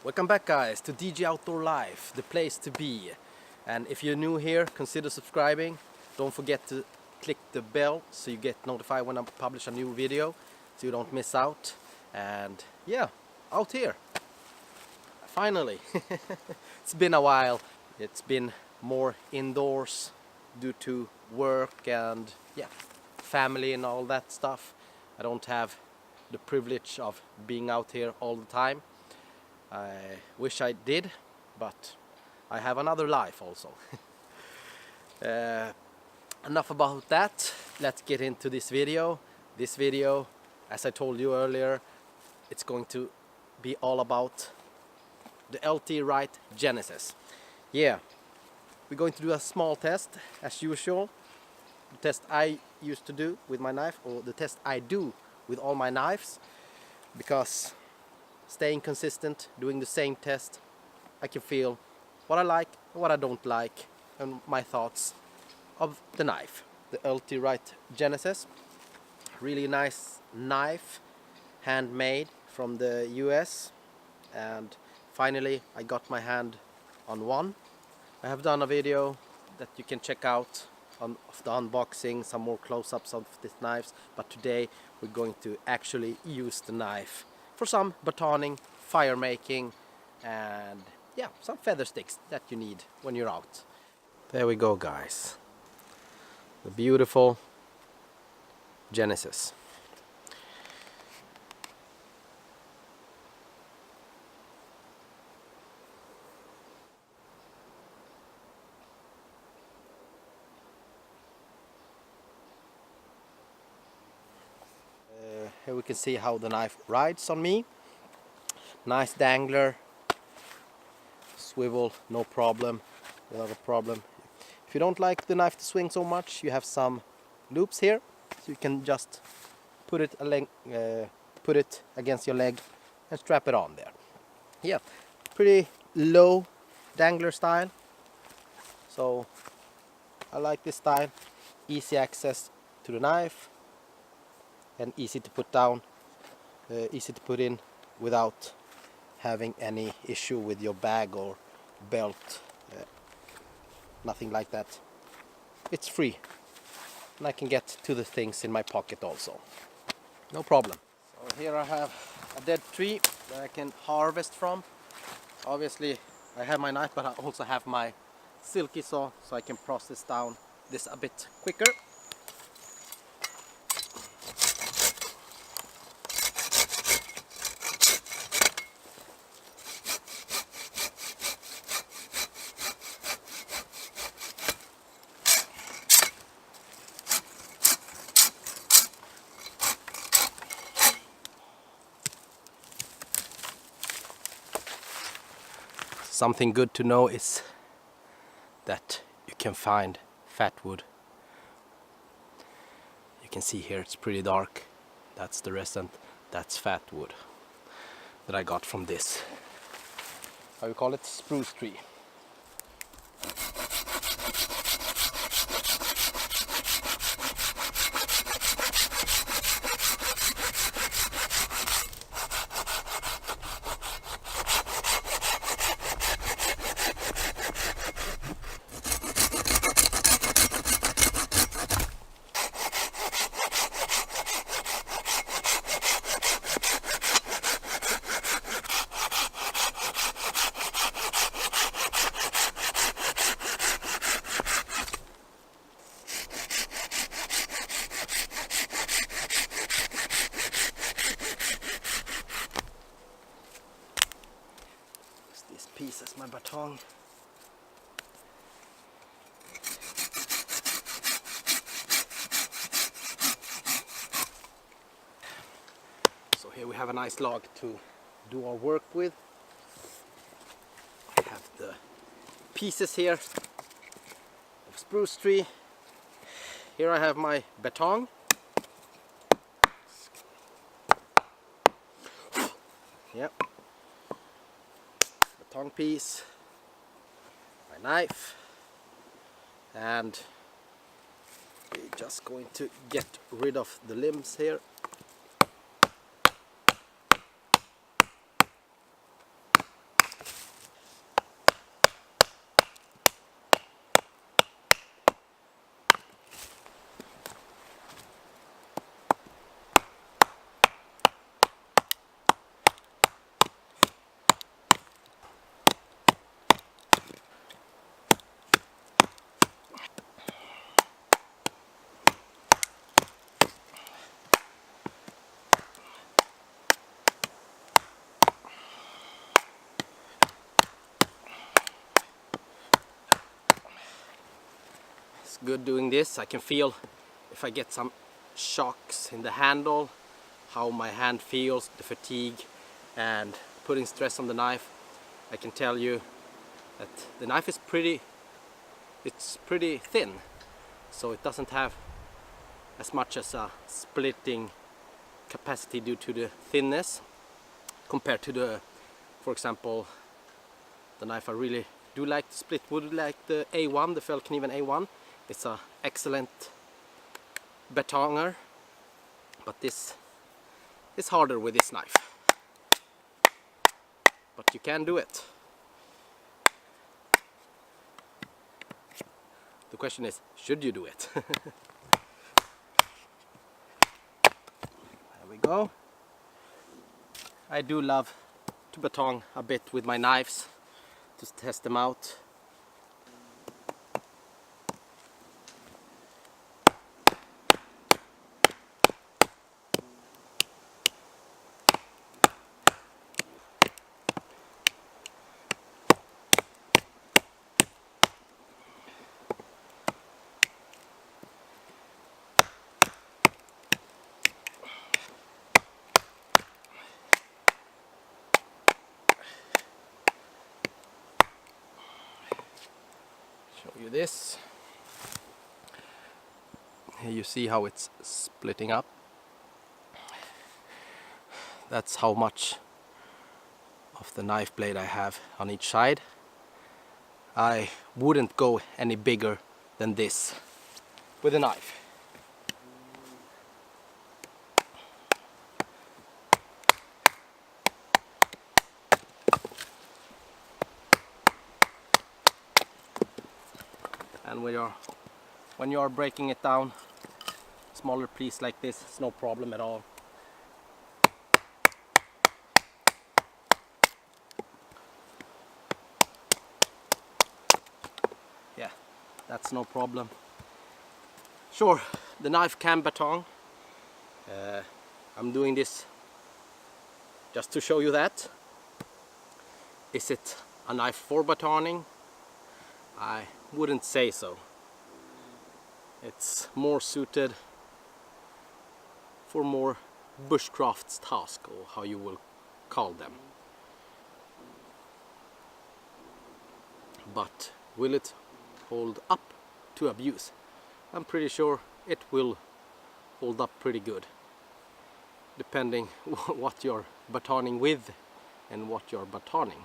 Welcome back guys to DG Outdoor Life, the place to be. And if you're new here, consider subscribing. Don't forget to click the bell so you get notified when I publish a new video, so you don't miss out. And yeah, out here. Finally. It's been a while. It's been more indoors due to work and yeah, family and all that stuff. I don't have the privilege of being out here all the time. I wish I did, but I have another life also. Enough about that. Let's get into this video. This video, as I told you earlier, it's going to be all about the LT Wright Genesis. Yeah, we're going to do a small test as usual. The test I used to do with my knife, or the test I do with all my knives, because staying consistent, doing the same test, I can feel what I like and what I don't like, and my thoughts of the knife, the LT Wright Genesis. Really nice knife, handmade from the US, and finally I got my hand on one. I have done a video that you can check out of the unboxing, some more close-ups of these knives, but today we're going to actually use the knife for some batoning, fire making, and yeah, some feather sticks that you need when you're out. There we go guys, the beautiful Genesis. Here we can see how the knife rides on me. Nice dangler, swivel, no problem, without a problem. If you don't like the knife to swing so much, you have some loops here, so you can just put it against your leg and strap it on there. Yeah, pretty low dangler style, so I like this style. Easy access to the knife and easy to put down, easy to put in without having any issue with your bag or belt, nothing like that. It's free, and I can get to the things in my pocket also, no problem. So here I have a dead tree that I can harvest from. Obviously I have my knife, but I also have my silky saw, so I can process down this a bit quicker. Something good to know is that you can find fatwood. You can see here it's pretty dark. That's the resin. That's fatwood that I got from this, how you call it, spruce tree. Piece as my baton. So here we have a nice log to do our work with. I have the pieces here of spruce tree. Here I have my baton. Yep. Tongue piece, my knife, and we're just going to get rid of the limbs here. good doing this. I can feel if I get some shocks in the handle, how my hand feels, the fatigue, and putting stress on the knife. I can tell you that the knife is pretty thin, so it doesn't have as much as a splitting capacity due to the thinness compared to the, for example, the knife I really do like to split wood, like the A1, the Feldkniven A1. It's an excellent batonger, but this is harder with this knife. But you can do it. The question is, should you do it? There we go. I do love to batong a bit with my knives to test them out. Show you this. Here you see how it's splitting up. That's how much of the knife blade I have on each side. I wouldn't go any bigger than this with a knife. And when you are breaking it down, smaller piece like this, it's no problem at all. Yeah, that's no problem. Sure, the knife can batong. I'm doing this just to show you that. Is it a knife for batoning? I wouldn't say so. It's more suited for more bushcraft's task, or how you will call them. But will it hold up to abuse? I'm pretty sure it will hold up pretty good, depending what you're batoning with and what you're batoning.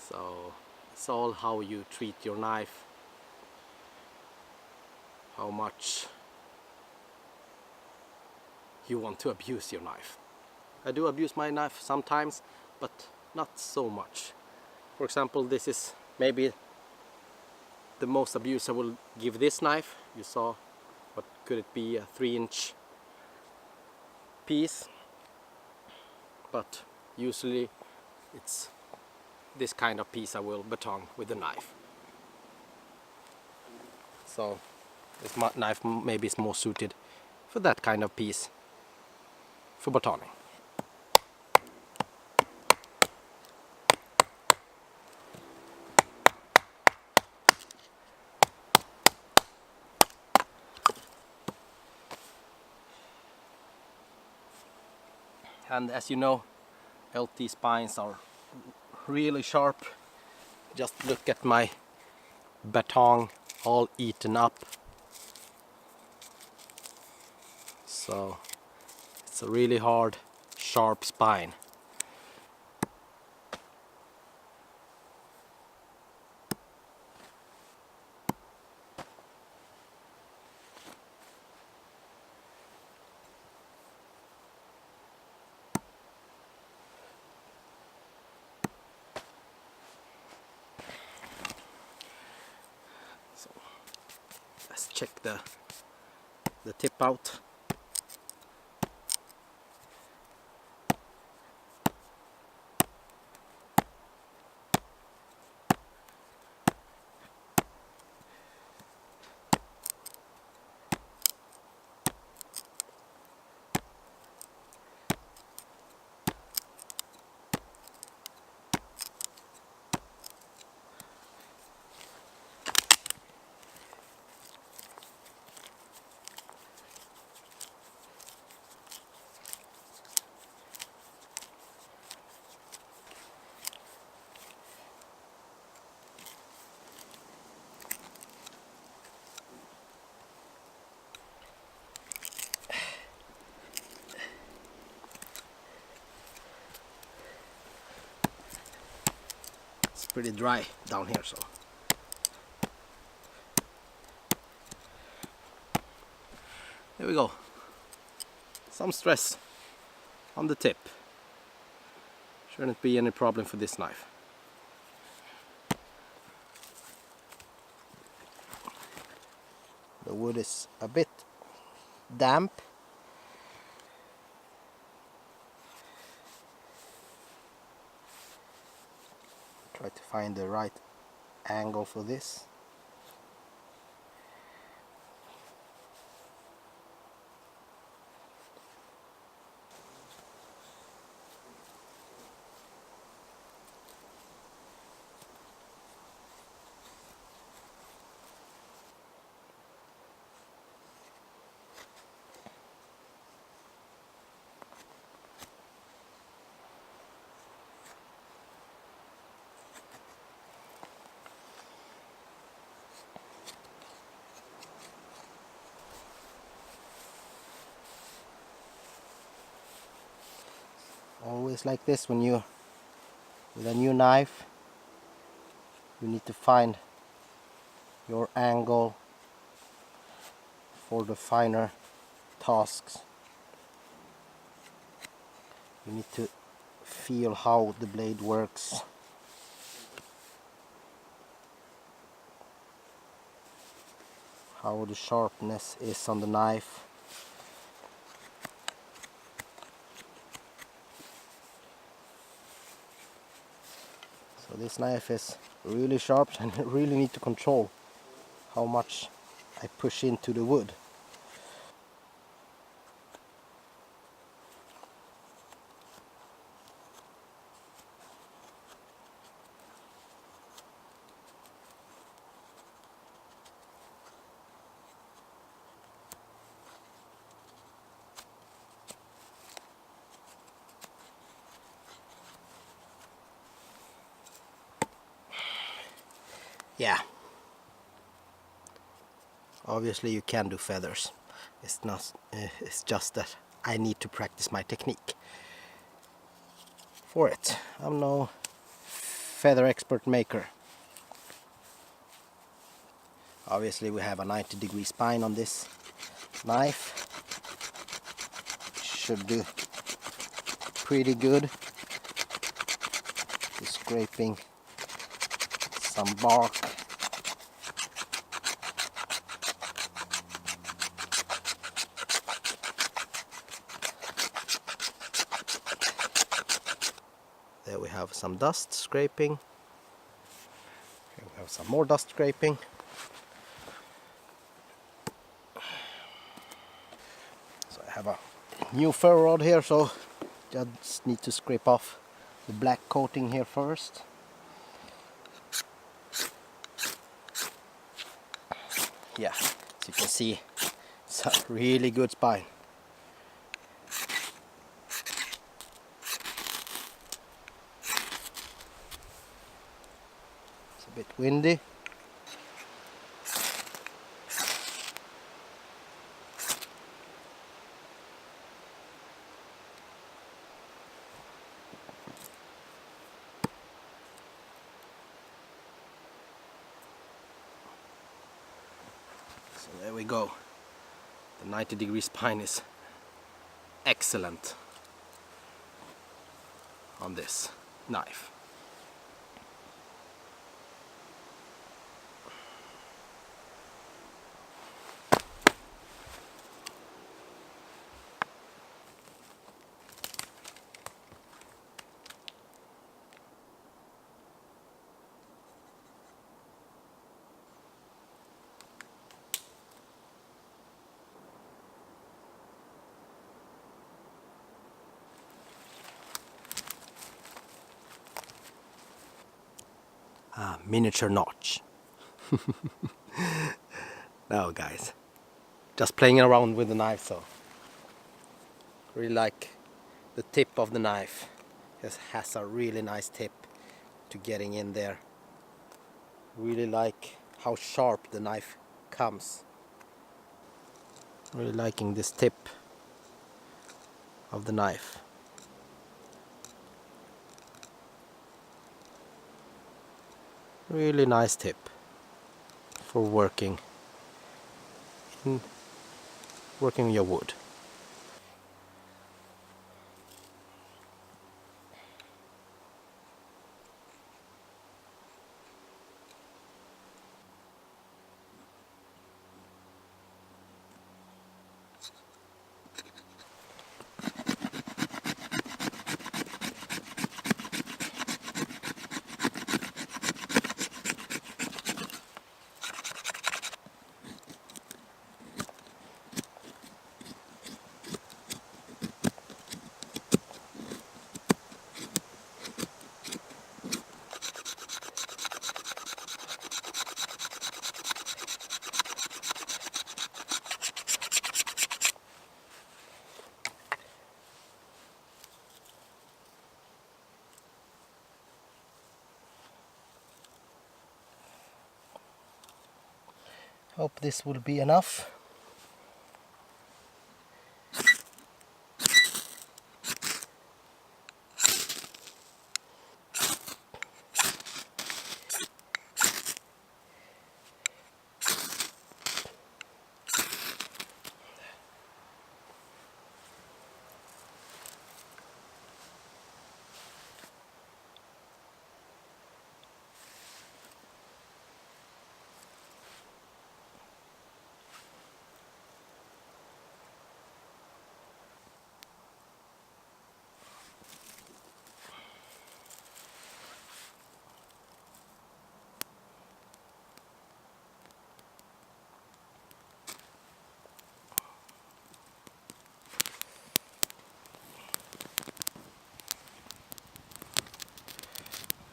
So it's all how you treat your knife, how much you want to abuse your knife. I do abuse my knife sometimes, but not so much. For example, this is maybe the most abuse I will give this knife. You saw, what could it be, a 3-inch piece, but usually it's this kind of piece I will batong with the knife. So this knife maybe is more suited for that kind of piece, for batoning. And as you know, LT spines are really sharp. Just look at my batong, all eaten up. So it's a really hard, sharp spine. So let's check the tip out. pretty dry down here, so there we go. Some stress on the tip. Shouldn't be any problem for this knife. The wood is a bit damp. Try to find the right angle for this. Always like this when you with a new knife, you need to find your angle for the finer tasks. You need to feel how the blade works. How the sharpness is on the knife. So this knife is really sharp and I really need to control how much I push into the wood. Yeah, obviously you can do feathers. It's not. It's just that I need to practice my technique for it. I'm no feather expert maker. Obviously we have a 90-degree spine on this knife. Should do pretty good. Just scraping some bark. There we have some dust scraping. Here we have some more dust scraping. So I have a new ferro rod here, so just need to scrape off the black coating here first. Yeah, as you can see, it's a really good spine. It's a bit windy. So there we go. The 90-degree spine is excellent on this knife. Miniature notch. No guys, just playing around with the knife. So really like the tip of the knife. It has a really nice tip to getting in there. Really like how sharp the knife comes. Really liking this tip of the knife. Really nice tip for working your wood. Hope this will be enough.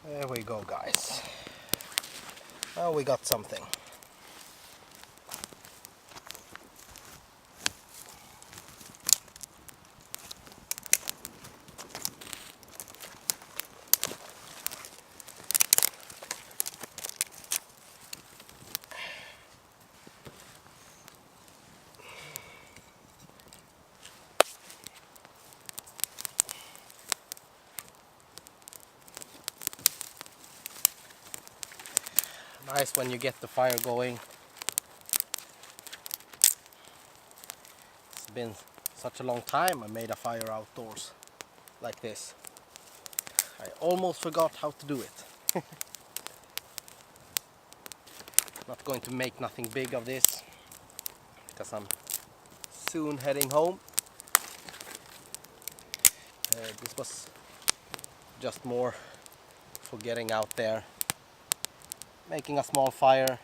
There we go, guys. Now we got something. Nice when you get the fire going. It's been such a long time I made a fire outdoors like this. I almost forgot how to do it. Not going to make nothing big of this because I'm soon heading home. This was just more for getting out there, making a small fire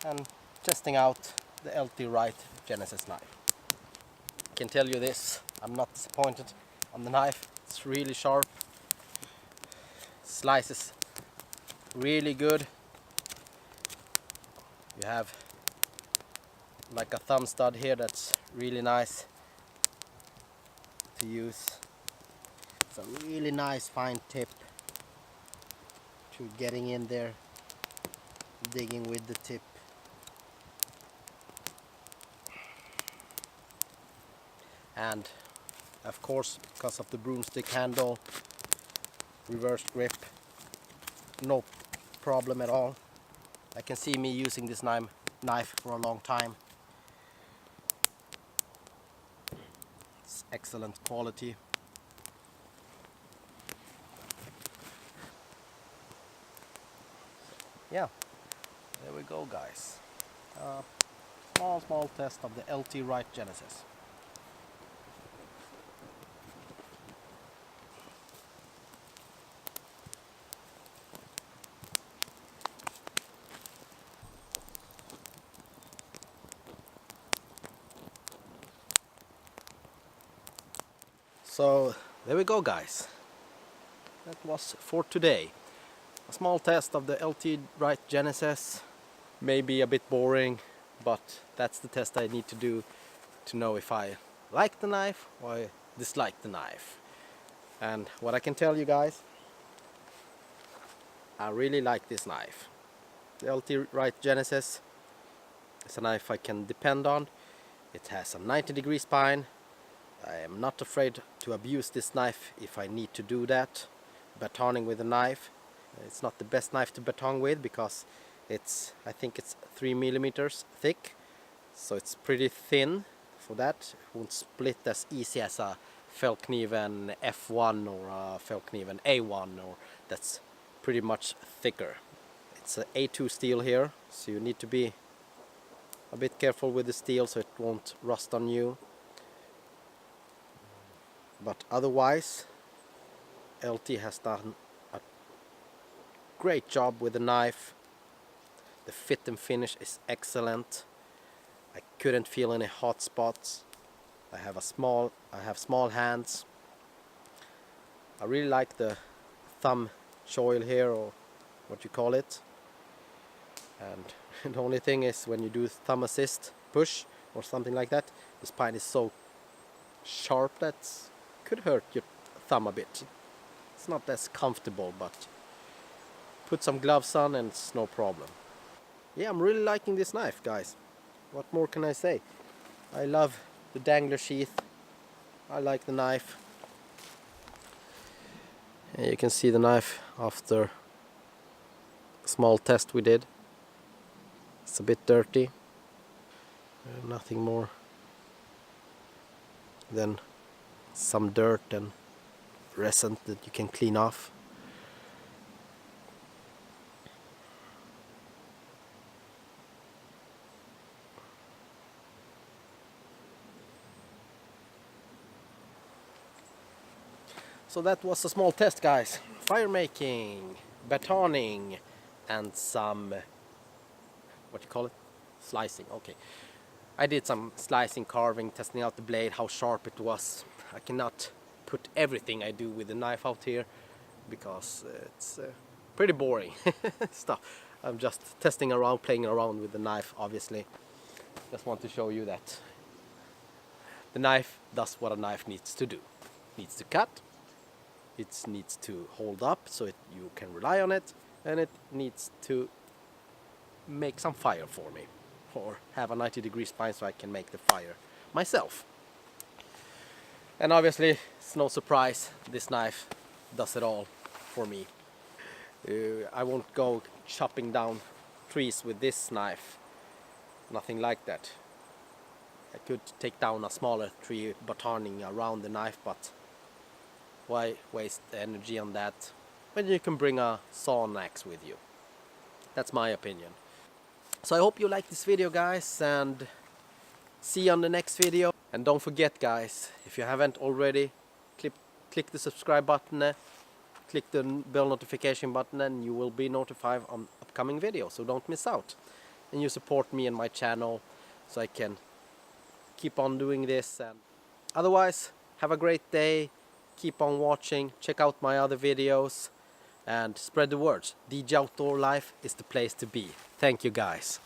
and testing out the LT Wright Genesis knife. I can tell you this, I'm not disappointed on the knife. It's really sharp, slices really good. You have like a thumb stud here that's really nice to use. It's a really nice fine tip to getting in there, digging with the tip. And of course, because of the broomstick handle, reverse grip, no problem at all. I can see me using this knife for a long time. It's excellent quality. Yeah, there we go, guys. Small test of the LT Wright Genesis. So there we go, guys. That was for today. A small test of the LT Wright Genesis. Maybe a bit boring, but that's the test I need to do to know if I like the knife or I dislike the knife. And what I can tell you guys, I really like this knife. The LT Wright Genesis is a knife I can depend on. It has a 90-degree spine. I am not afraid to abuse this knife if I need to do that. Batoning with a knife, It's not the best knife to baton with because I think it's 3 millimeters thick, so it's pretty thin for that. It won't split as easy as a Fellkniven F1 or a Fellkniven A1, or that's pretty much thicker. It's a A2 steel here, so you need to be a bit careful with the steel so it won't rust on you. But otherwise, LT has done a great job with the knife. The fit and finish is excellent. I couldn't feel any hot spots. I have small hands. I really like the thumb choil here, or what you call it. And the only thing is, when you do thumb assist push or something like that, the spine is so sharp that could hurt your thumb a bit. It's not as comfortable, but put some gloves on and it's no problem. Yeah, I'm really liking this knife, guys. What more can I say? I love the dangler sheath. I like the knife. And you can see the knife after a small test we did. It's a bit dirty. Nothing more than some dirt and resin that you can clean off. So that was a small test, guys. Fire making, batoning, and some, what you call it? Slicing. Okay. I did some slicing, carving, testing out the blade, how sharp it was. I cannot put everything I do with the knife out here because it's pretty boring stuff. I'm just testing around, playing around with the knife, obviously. Just want to show you that the knife does what a knife needs to do. It needs to cut, it needs to hold up so you can rely on it, and it needs to make some fire for me, or have a 90-degree spine so I can make the fire myself. And obviously, it's no surprise, this knife does it all for me. I won't go chopping down trees with this knife, nothing like that. I could take down a smaller tree batoning around the knife, but why waste the energy on that when you can bring a saw and axe with you? That's my opinion. So I hope you like this video, guys, and see you on the next video. And don't forget, guys, if you haven't already, click the subscribe button, click the bell notification button, and you will be notified on upcoming videos, so don't miss out. And you support me and my channel so I can keep on doing this. And otherwise, have a great day, keep on watching, check out my other videos, and spread the words. DJ Outdoor Life is the place to be. Thank you, guys.